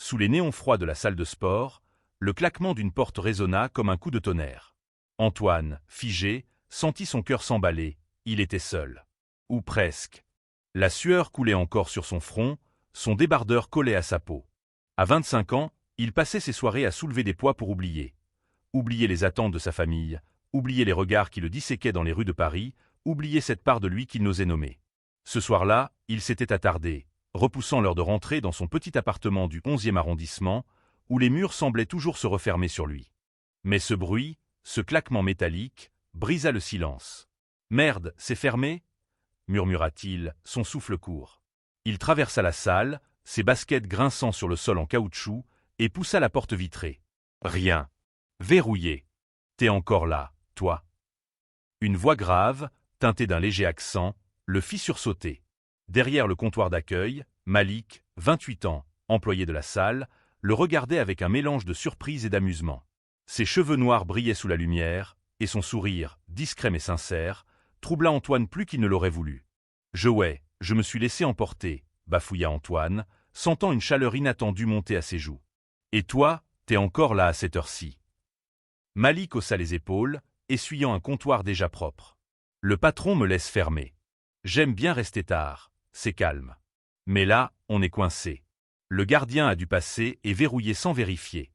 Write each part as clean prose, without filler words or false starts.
Sous les néons froids de la salle de sport, le claquement d'une porte résonna comme un coup de tonnerre. Antoine, figé, sentit son cœur s'emballer, il était seul. Ou presque. La sueur coulait encore sur son front, son débardeur collait à sa peau. À 25 ans, il passait ses soirées à soulever des poids pour oublier. Oublier les attentes de sa famille, oublier les regards qui le disséquaient dans les rues de Paris, oublier cette part de lui qu'il n'osait nommer. Ce soir-là, il s'était attardé, repoussant l'heure de rentrer dans son petit appartement du 11e arrondissement, où les murs semblaient toujours se refermer sur lui. Mais ce bruit, ce claquement métallique, brisa le silence. « Merde, c'est fermé ?» murmura-t-il, son souffle court. Il traversa la salle, ses baskets grinçant sur le sol en caoutchouc, et poussa la porte vitrée. Rien. Verrouillé. T'es encore là, toi. Une voix grave, teintée d'un léger accent, le fit sursauter. Derrière le comptoir d'accueil, Malik, 28 ans, employé de la salle, le regardait avec un mélange de surprise et d'amusement. Ses cheveux noirs brillaient sous la lumière, et son sourire, discret mais sincère, troubla Antoine plus qu'il ne l'aurait voulu. « Je me suis laissé emporter », bafouilla Antoine, sentant une chaleur inattendue monter à ses joues. « Et toi, t'es encore là à cette heure-ci ?» Malik haussa les épaules, essuyant un comptoir déjà propre. « Le patron me laisse fermer. J'aime bien rester tard, c'est calme. Mais là, on est coincé. Le gardien a dû passer et verrouiller sans vérifier. »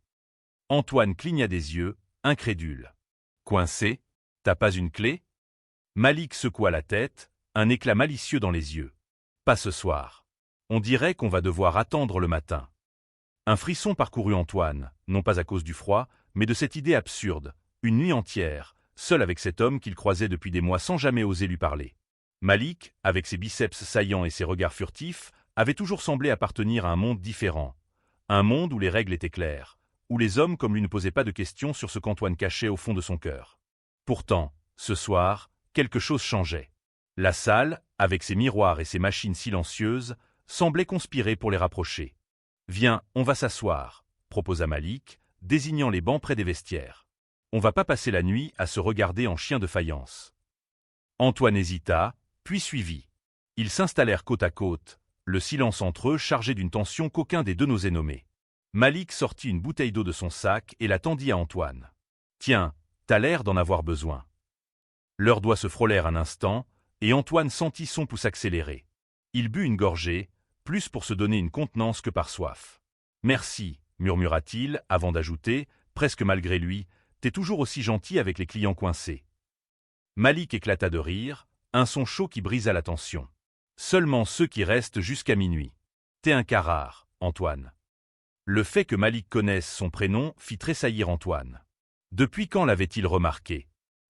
Antoine cligna des yeux, incrédule. « Coincé? T'as pas une clé ?» Malik secoua la tête, un éclat malicieux dans les yeux. « Pas ce soir. On dirait qu'on va devoir attendre le matin. » Un frisson parcourut Antoine, non pas à cause du froid, mais de cette idée absurde, une nuit entière, seul avec cet homme qu'il croisait depuis des mois sans jamais oser lui parler. Malik, avec ses biceps saillants et ses regards furtifs, avait toujours semblé appartenir à un monde différent. Un monde où les règles étaient claires, où les hommes comme lui ne posaient pas de questions sur ce qu'Antoine cachait au fond de son cœur. Pourtant, ce soir, quelque chose changeait. La salle, avec ses miroirs et ses machines silencieuses, semblait conspirer pour les rapprocher. « Viens, on va s'asseoir », proposa Malik, désignant les bancs près des vestiaires. « On va pas passer la nuit à se regarder en chien de faïence. » Antoine hésita, puis suivit. Ils s'installèrent côte à côte, le silence entre eux chargé d'une tension qu'aucun des deux n'osait nommer. Malik sortit une bouteille d'eau de son sac et la tendit à Antoine. « Tiens, t'as l'air d'en avoir besoin. » Leurs doigts se frôlèrent un instant, et Antoine sentit son pouce accélérer. Il but une gorgée, plus pour se donner une contenance que par soif. « Merci, » murmura-t-il, avant d'ajouter, presque malgré lui, « t'es toujours aussi gentil avec les clients coincés. » Malik éclata de rire, un son chaud qui brisa la tension. « Seulement ceux qui restent jusqu'à minuit. T'es un cas rare, Antoine. » Le fait que Malik connaisse son prénom fit tressaillir Antoine. Depuis quand l'avait-il remarqué?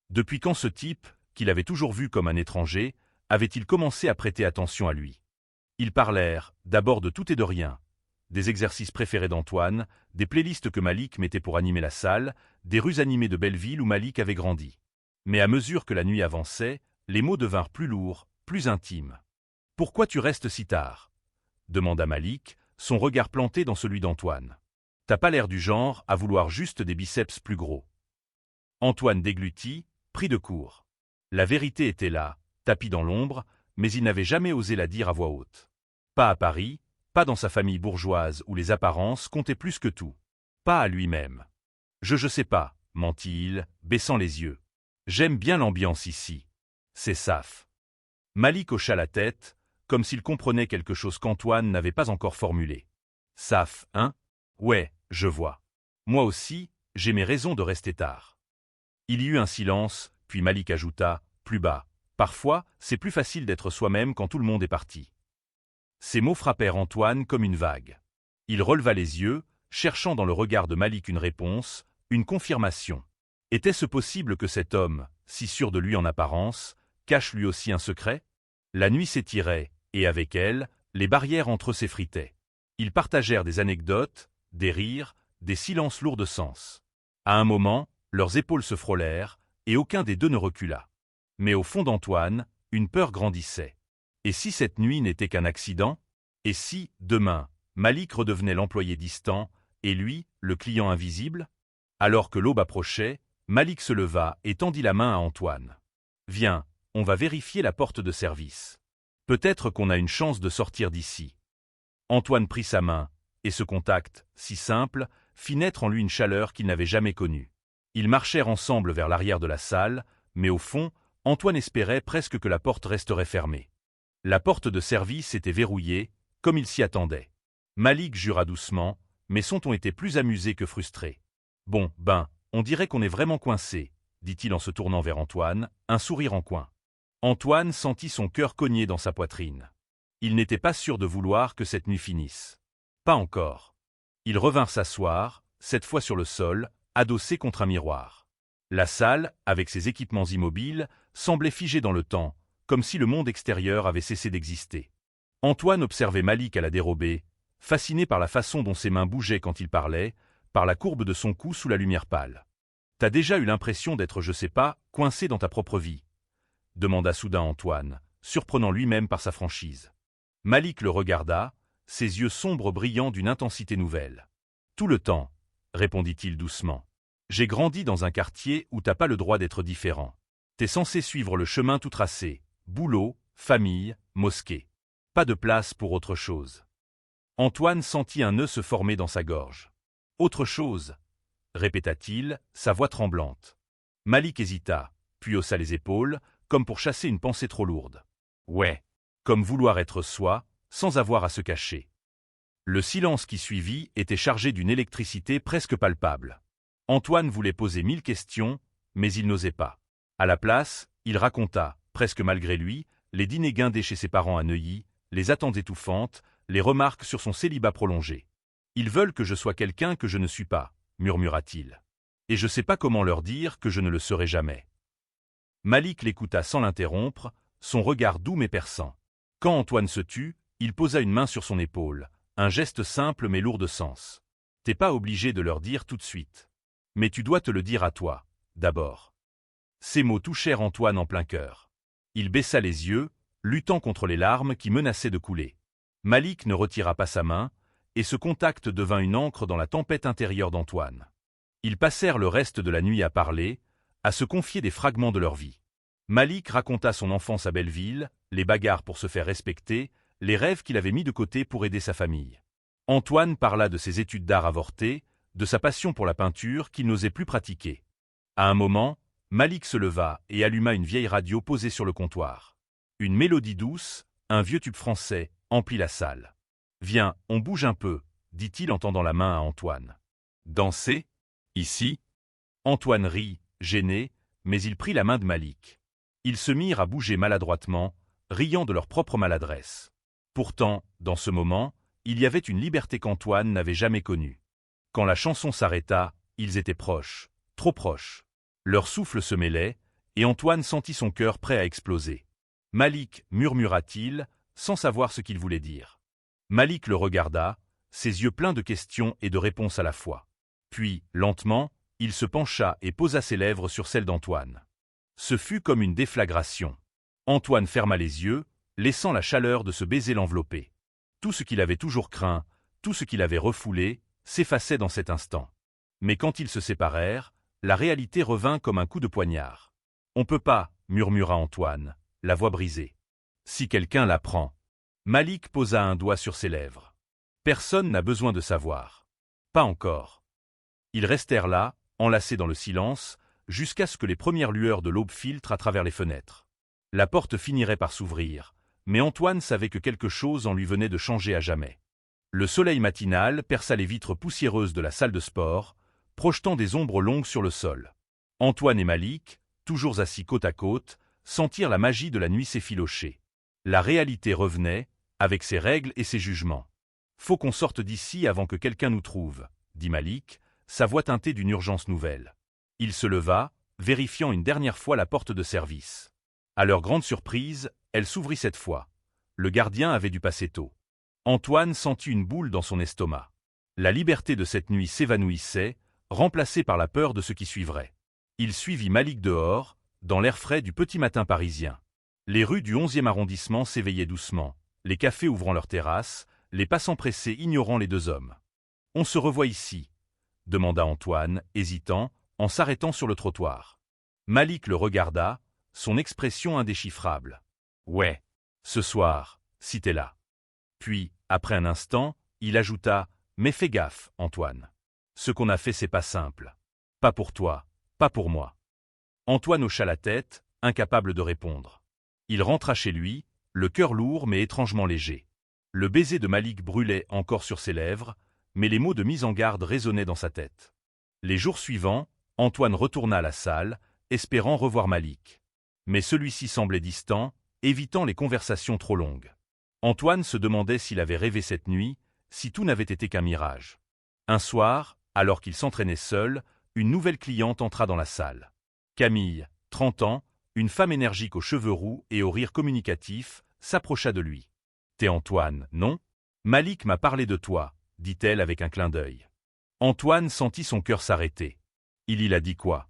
Depuis quand ce type, qu'il avait toujours vu comme un étranger, avait-il commencé à prêter attention à lui? Ils parlèrent, d'abord de tout et de rien. Des exercices préférés d'Antoine, des playlists que Malik mettait pour animer la salle, des rues animées de Belleville où Malik avait grandi. Mais à mesure que la nuit avançait, les mots devinrent plus lourds, plus intimes. « Pourquoi tu restes si tard ?» demanda Malik, son regard planté dans celui d'Antoine. « T'as pas l'air du genre à vouloir juste des biceps plus gros. » Antoine déglutit, pris de court. La vérité était là, tapie dans l'ombre, mais il n'avait jamais osé la dire à voix haute. Pas à Paris, pas dans sa famille bourgeoise où les apparences comptaient plus que tout. Pas à lui-même. « Je sais pas, » mentit-il, baissant les yeux. « J'aime bien l'ambiance ici. C'est saf. » Malik hocha la tête, comme s'il comprenait quelque chose qu'Antoine n'avait pas encore formulé. « Saf, hein? Ouais, je vois. Moi aussi, j'ai mes raisons de rester tard. » Il y eut un silence, puis Malik ajouta, plus bas, « Parfois, c'est plus facile d'être soi-même quand tout le monde est parti. » Ces mots frappèrent Antoine comme une vague. Il releva les yeux, cherchant dans le regard de Malik une réponse, une confirmation. Était-ce possible que cet homme, si sûr de lui en apparence, cache lui aussi un secret? La nuit s'étirait, et avec elle, les barrières entre eux s'effritaient. Ils partagèrent des anecdotes, des rires, des silences lourds de sens. À un moment, leurs épaules se frôlèrent, et aucun des deux ne recula. Mais au fond d'Antoine, une peur grandissait. Et si cette nuit n'était qu'un accident? Et si, demain, Malik redevenait l'employé distant, et lui, le client invisible? Alors que l'aube approchait, Malik se leva et tendit la main à Antoine. « Viens, on va vérifier la porte de service. Peut-être qu'on a une chance de sortir d'ici. » Antoine prit sa main, et ce contact, si simple, fit naître en lui une chaleur qu'il n'avait jamais connue. Ils marchèrent ensemble vers l'arrière de la salle, mais au fond, Antoine espérait presque que la porte resterait fermée. La porte de service était verrouillée, comme il s'y attendait. Malik jura doucement, mais son ton était plus amusé que frustré. « Bon, on dirait qu'on est vraiment coincé, » dit-il en se tournant vers Antoine, un sourire en coin. Antoine sentit son cœur cogner dans sa poitrine. Il n'était pas sûr de vouloir que cette nuit finisse. Pas encore. Ils revinrent s'asseoir, cette fois sur le sol, adossés contre un miroir. La salle, avec ses équipements immobiles, semblait figée dans le temps, comme si le monde extérieur avait cessé d'exister. Antoine observait Malik à la dérobée, fasciné par la façon dont ses mains bougeaient quand il parlait, par la courbe de son cou sous la lumière pâle. « T'as déjà eu l'impression d'être, je sais pas, coincé dans ta propre vie ?» demanda soudain Antoine, surprenant lui-même par sa franchise. Malik le regarda, ses yeux sombres brillant d'une intensité nouvelle. « Tout le temps, » répondit-il doucement. « J'ai grandi dans un quartier où t'as pas le droit d'être différent. T'es censé suivre le chemin tout tracé, boulot, famille, mosquée. Pas de place pour autre chose. » Antoine sentit un nœud se former dans sa gorge. « Autre chose » répéta-t-il, sa voix tremblante. Malik hésita, puis haussa les épaules, comme pour chasser une pensée trop lourde. Ouais, comme vouloir être soi, sans avoir à se cacher. Le silence qui suivit était chargé d'une électricité presque palpable. Antoine voulait poser 1000 questions, mais il n'osait pas. À la place, il raconta, presque malgré lui, les dîners guindés chez ses parents à Neuilly, les attentes étouffantes, les remarques sur son célibat prolongé. « Ils veulent que je sois quelqu'un que je ne suis pas », murmura-t-il. « Et je sais pas comment leur dire que je ne le serai jamais. » Malik l'écouta sans l'interrompre, son regard doux mais perçant. Quand Antoine se tut, il posa une main sur son épaule, un geste simple mais lourd de sens. « T'es pas obligé de leur dire tout de suite. Mais tu dois te le dire à toi, d'abord. » Ces mots touchèrent Antoine en plein cœur. Il baissa les yeux, luttant contre les larmes qui menaçaient de couler. Malik ne retira pas sa main, et ce contact devint une ancre dans la tempête intérieure d'Antoine. Ils passèrent le reste de la nuit à parler, à se confier des fragments de leur vie. Malik raconta son enfance à Belleville, les bagarres pour se faire respecter, les rêves qu'il avait mis de côté pour aider sa famille. Antoine parla de ses études d'art avortées, de sa passion pour la peinture qu'il n'osait plus pratiquer. À un moment, Malik se leva et alluma une vieille radio posée sur le comptoir. Une mélodie douce, un vieux tube français, emplit la salle. « Viens, on bouge un peu, » dit-il en tendant la main à Antoine. « Danser ? Ici ?» Antoine rit, gêné, mais il prit la main de Malik. Ils se mirent à bouger maladroitement, riant de leur propre maladresse. Pourtant, dans ce moment, il y avait une liberté qu'Antoine n'avait jamais connue. Quand la chanson s'arrêta, ils étaient proches, trop proches. Leur souffle se mêlait, et Antoine sentit son cœur prêt à exploser. « Malik » murmura-t-il, sans savoir ce qu'il voulait dire. Malik le regarda, ses yeux pleins de questions et de réponses à la fois. Puis, lentement, il se pencha et posa ses lèvres sur celles d'Antoine. Ce fut comme une déflagration. Antoine ferma les yeux, laissant la chaleur de ce baiser l'envelopper. Tout ce qu'il avait toujours craint, tout ce qu'il avait refoulé, s'effaçait dans cet instant. Mais quand ils se séparèrent, la réalité revint comme un coup de poignard. « On peut pas » murmura Antoine, la voix brisée. « Si quelqu'un l'apprend. » Malik posa un doigt sur ses lèvres. « Personne n'a besoin de savoir. »« Pas encore. » Ils restèrent là, enlacés dans le silence, jusqu'à ce que les premières lueurs de l'aube filtrent à travers les fenêtres. La porte finirait par s'ouvrir, mais Antoine savait que quelque chose en lui venait de changer à jamais. Le soleil matinal perça les vitres poussiéreuses de la salle de sport, projetant des ombres longues sur le sol. Antoine et Malik, toujours assis côte à côte, sentirent la magie de la nuit s'effilocher. La réalité revenait, avec ses règles et ses jugements. « Faut qu'on sorte d'ici avant que quelqu'un nous trouve », dit Malik, sa voix teintée d'une urgence nouvelle. Il se leva, vérifiant une dernière fois la porte de service. À leur grande surprise, elle s'ouvrit cette fois. Le gardien avait dû passer tôt. Antoine sentit une boule dans son estomac. La liberté de cette nuit s'évanouissait, remplacée par la peur de ce qui suivrait. Il suivit Malik dehors, dans l'air frais du petit matin parisien. Les rues du 11e arrondissement s'éveillaient doucement, les cafés ouvrant leurs terrasses, les passants pressés ignorant les deux hommes. « On se revoit ici ?» demanda Antoine, hésitant, en s'arrêtant sur le trottoir. Malik le regarda, son expression indéchiffrable. « Ouais, ce soir, si t'es là. » Puis, après un instant, il ajouta mais fais gaffe, Antoine. Ce qu'on a fait, c'est pas simple. Pas pour toi, pas pour moi. Antoine hocha la tête, incapable de répondre. Il rentra chez lui, le cœur lourd mais étrangement léger. Le baiser de Malik brûlait encore sur ses lèvres, mais les mots de mise en garde résonnaient dans sa tête. Les jours suivants, Antoine retourna à la salle, espérant revoir Malik. Mais celui-ci semblait distant, évitant les conversations trop longues. Antoine se demandait s'il avait rêvé cette nuit, si tout n'avait été qu'un mirage. Un soir, alors qu'il s'entraînait seul, une nouvelle cliente entra dans la salle. Camille, 30 ans, une femme énergique aux cheveux roux et au rire communicatif, s'approcha de lui. « T'es Antoine, non ? Malik m'a parlé de toi, » dit-elle avec un clin d'œil. Antoine sentit son cœur s'arrêter. Il a dit quoi ?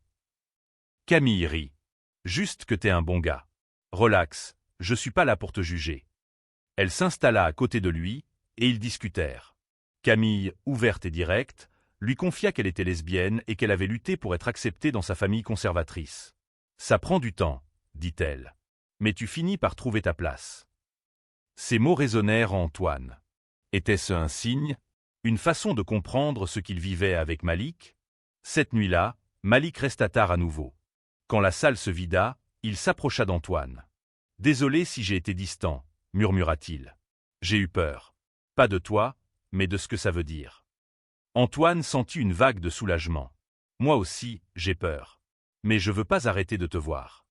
Camille rit. « Juste que t'es un bon gars. Relax, je suis pas là pour te juger. » Elle s'installa à côté de lui, et ils discutèrent. Camille, ouverte et directe, lui confia qu'elle était lesbienne et qu'elle avait lutté pour être acceptée dans sa famille conservatrice. « Ça prend du temps, » dit-elle. « Mais tu finis par trouver ta place. » Ces mots résonnèrent en Antoine. Était-ce un signe ? Une façon de comprendre ce qu'il vivait avec Malik ? Cette nuit-là, Malik resta tard à nouveau. Quand la salle se vida, il s'approcha d'Antoine. « Désolé si j'ai été distant, » murmura-t-il. « J'ai eu peur. Pas de toi, mais de ce que ça veut dire. » Antoine sentit une vague de soulagement. « Moi aussi, j'ai peur. Mais je veux pas arrêter de te voir. »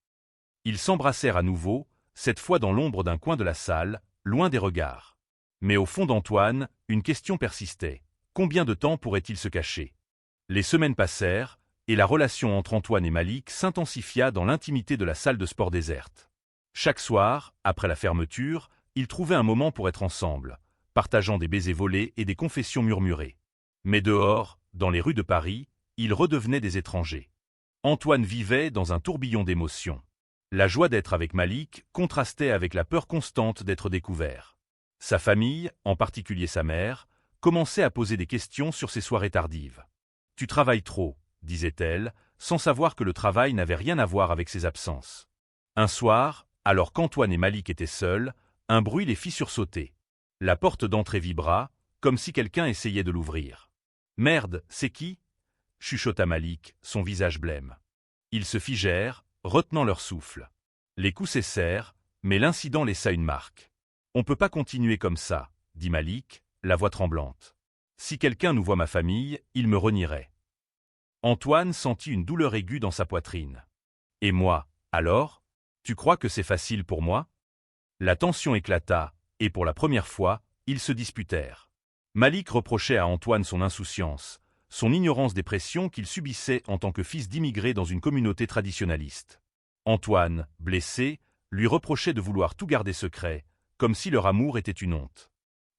Ils s'embrassèrent à nouveau, cette fois dans l'ombre d'un coin de la salle, loin des regards. Mais au fond d'Antoine, une question persistait. Combien de temps pourrait-il se cacher ? Les semaines passèrent, et la relation entre Antoine et Malik s'intensifia dans l'intimité de la salle de sport déserte. Chaque soir, après la fermeture, ils trouvaient un moment pour être ensemble, partageant des baisers volés et des confessions murmurées. Mais dehors, dans les rues de Paris, ils redevenaient des étrangers. Antoine vivait dans un tourbillon d'émotions. La joie d'être avec Malik contrastait avec la peur constante d'être découvert. Sa famille, en particulier sa mère, commençait à poser des questions sur ses soirées tardives. « Tu travailles trop », disait-elle, sans savoir que le travail n'avait rien à voir avec ses absences. Un soir, alors qu'Antoine et Malik étaient seuls, un bruit les fit sursauter. La porte d'entrée vibra, comme si quelqu'un essayait de l'ouvrir. « Merde, c'est qui ?» chuchota Malik, son visage blême. Ils se figèrent, retenant leur souffle. Les coups cessèrent, mais l'incident laissa une marque. « On peut pas continuer comme ça, » dit Malik, la voix tremblante. « Si quelqu'un nous voit ma famille, il me renierait. » Antoine sentit une douleur aiguë dans sa poitrine. « Et moi, alors ? Tu crois que c'est facile pour moi ?» La tension éclata, et pour la première fois, ils se disputèrent. Malik reprochait à Antoine son insouciance, son ignorance des pressions qu'il subissait en tant que fils d'immigré dans une communauté traditionnaliste. Antoine, blessé, lui reprochait de vouloir tout garder secret, comme si leur amour était une honte.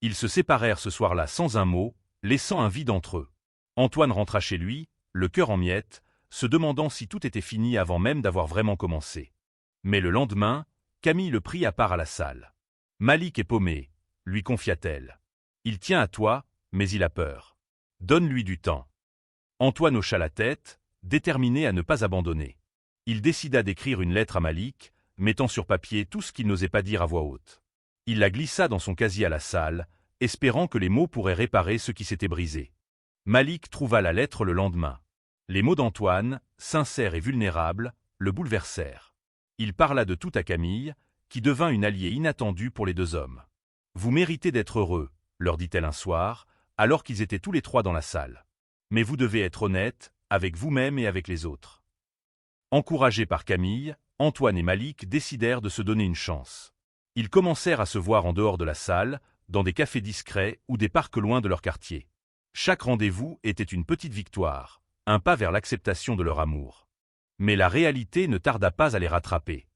Ils se séparèrent ce soir-là sans un mot, laissant un vide entre eux. Antoine rentra chez lui, le cœur en miettes, se demandant si tout était fini avant même d'avoir vraiment commencé. Mais le lendemain, Camille le prit à part à la salle. « Malik est paumé », lui confia-t-elle. « Il tient à toi, mais il a peur. Donne-lui du temps. » Antoine hocha la tête, déterminé à ne pas abandonner. Il décida d'écrire une lettre à Malik, mettant sur papier tout ce qu'il n'osait pas dire à voix haute. Il la glissa dans son casier à la salle, espérant que les mots pourraient réparer ce qui s'était brisé. Malik trouva la lettre le lendemain. Les mots d'Antoine, sincères et vulnérables, le bouleversèrent. Il parla de tout à Camille, qui devint une alliée inattendue pour les deux hommes. « Vous méritez d'être heureux », leur dit-elle un soir, alors qu'ils étaient tous les trois dans la salle. « Mais vous devez être honnête, avec vous-même et avec les autres. » Encouragés par Camille, Antoine et Malik décidèrent de se donner une chance. Ils commencèrent à se voir en dehors de la salle, dans des cafés discrets ou des parcs loin de leur quartier. Chaque rendez-vous était une petite victoire, un pas vers l'acceptation de leur amour. Mais la réalité ne tarda pas à les rattraper.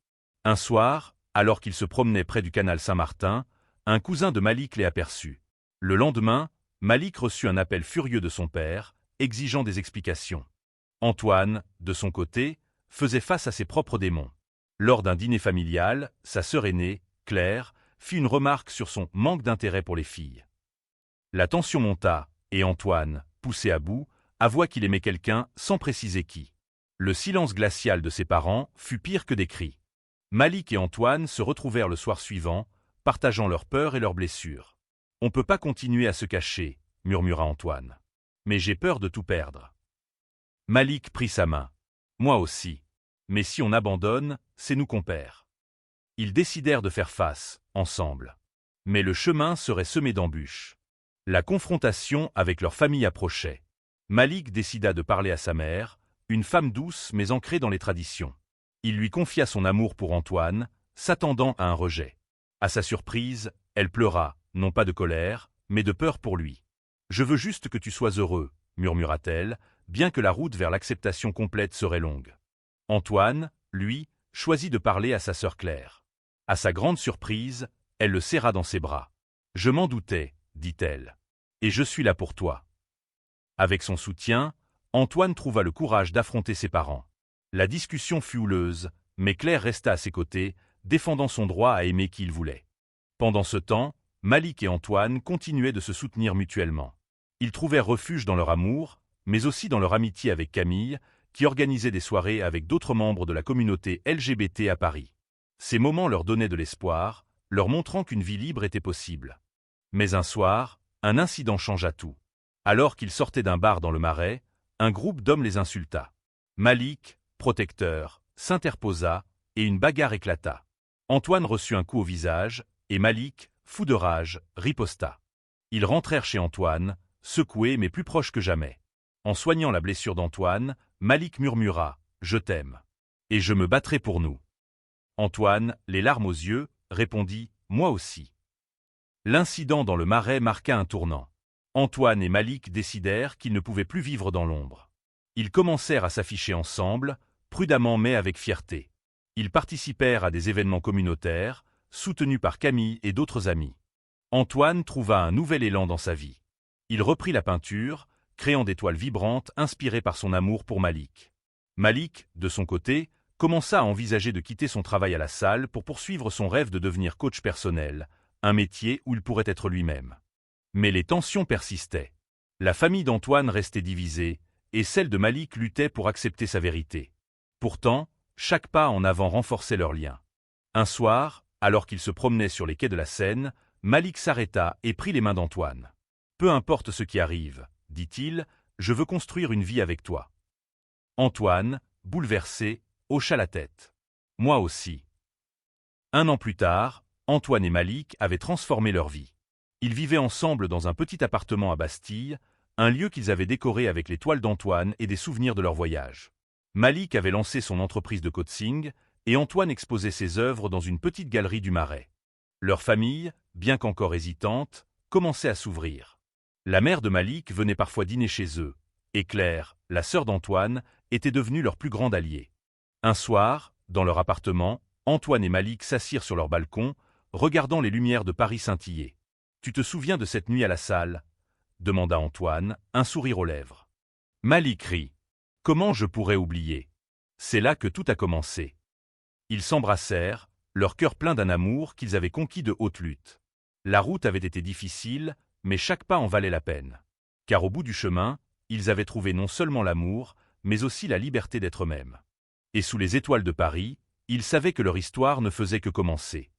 Un soir, alors qu'ils se promenaient près du canal Saint-Martin, un cousin de Malik les aperçut. Le lendemain, Malik reçut un appel furieux de son père, exigeant des explications. Antoine, de son côté, faisait face à ses propres démons. Lors d'un dîner familial, sa sœur aînée, Claire, fit une remarque sur son manque d'intérêt pour les filles. La tension monta, et Antoine, poussé à bout, avoua qu'il aimait quelqu'un sans préciser qui. Le silence glacial de ses parents fut pire que des cris. Malik et Antoine se retrouvèrent le soir suivant, partageant leurs peurs et leurs blessures. « On ne peut pas continuer à se cacher », murmura Antoine. Mais j'ai peur de tout perdre. Malik prit sa main. Moi aussi. Mais si on abandonne, c'est nous qu'on perd. Ils décidèrent de faire face, ensemble. Mais le chemin serait semé d'embûches. La confrontation avec leur famille approchait. Malik décida de parler à sa mère, une femme douce mais ancrée dans les traditions. Il lui confia son amour pour Antoine, s'attendant à un rejet. À sa surprise, elle pleura, non pas de colère, mais de peur pour lui. « Je veux juste que tu sois heureux », murmura-t-elle, bien que la route vers l'acceptation complète serait longue. Antoine, lui, choisit de parler à sa sœur Claire. À sa grande surprise, elle le serra dans ses bras. « Je m'en doutais, » dit-elle. « Et je suis là pour toi. » Avec son soutien, Antoine trouva le courage d'affronter ses parents. La discussion fut houleuse, mais Claire resta à ses côtés, défendant son droit à aimer qui il voulait. Pendant ce temps, Malik et Antoine continuaient de se soutenir mutuellement. Ils trouvèrent refuge dans leur amour, mais aussi dans leur amitié avec Camille, qui organisait des soirées avec d'autres membres de la communauté LGBT à Paris. Ces moments leur donnaient de l'espoir, leur montrant qu'une vie libre était possible. Mais un soir, un incident changea tout. Alors qu'ils sortaient d'un bar dans le Marais, un groupe d'hommes les insulta. Malik, protecteur, s'interposa, et une bagarre éclata. Antoine reçut un coup au visage, et Malik, fou de rage, riposta. Ils rentrèrent chez Antoine, secoués mais plus proches que jamais. En soignant la blessure d'Antoine, Malik murmura « Je t'aime. Et je me battrai pour nous. » Antoine, les larmes aux yeux, répondit « Moi aussi. » L'incident dans le Marais marqua un tournant. Antoine et Malik décidèrent qu'ils ne pouvaient plus vivre dans l'ombre. Ils commencèrent à s'afficher ensemble, prudemment mais avec fierté. Ils participèrent à des événements communautaires, soutenus par Camille et d'autres amis. Antoine trouva un nouvel élan dans sa vie. Il reprit la peinture, créant des toiles vibrantes inspirées par son amour pour Malik. Malik, de son côté, commença à envisager de quitter son travail à la salle pour poursuivre son rêve de devenir coach personnel, un métier où il pourrait être lui-même. Mais les tensions persistaient. La famille d'Antoine restait divisée, et celle de Malik luttait pour accepter sa vérité. Pourtant, chaque pas en avant renforçait leur lien. Un soir, alors qu'ils se promenaient sur les quais de la Seine, Malik s'arrêta et prit les mains d'Antoine. « Peu importe ce qui arrive, » dit-il, « je veux construire une vie avec toi. » Antoine, bouleversé, hocha la tête. « Moi aussi. » Un an plus tard, Antoine et Malik avaient transformé leur vie. Ils vivaient ensemble dans un petit appartement à Bastille, un lieu qu'ils avaient décoré avec les toiles d'Antoine et des souvenirs de leur voyage. Malik avait lancé son entreprise de coaching et Antoine exposait ses œuvres dans une petite galerie du Marais. Leur famille, bien qu'encore hésitante, commençait à s'ouvrir. La mère de Malik venait parfois dîner chez eux, et Claire, la sœur d'Antoine, était devenue leur plus grande alliée. Un soir, dans leur appartement, Antoine et Malik s'assirent sur leur balcon, regardant les lumières de Paris scintiller. « Tu te souviens de cette nuit à la salle ?» demanda Antoine, un sourire aux lèvres. Malik rit. « Comment je pourrais oublier ? C'est là que tout a commencé. » Ils s'embrassèrent, leur cœur plein d'un amour qu'ils avaient conquis de haute lutte. La route avait été difficile, mais chaque pas en valait la peine. Car au bout du chemin, ils avaient trouvé non seulement l'amour, mais aussi la liberté d'être eux-mêmes. Et sous les étoiles de Paris, ils savaient que leur histoire ne faisait que commencer.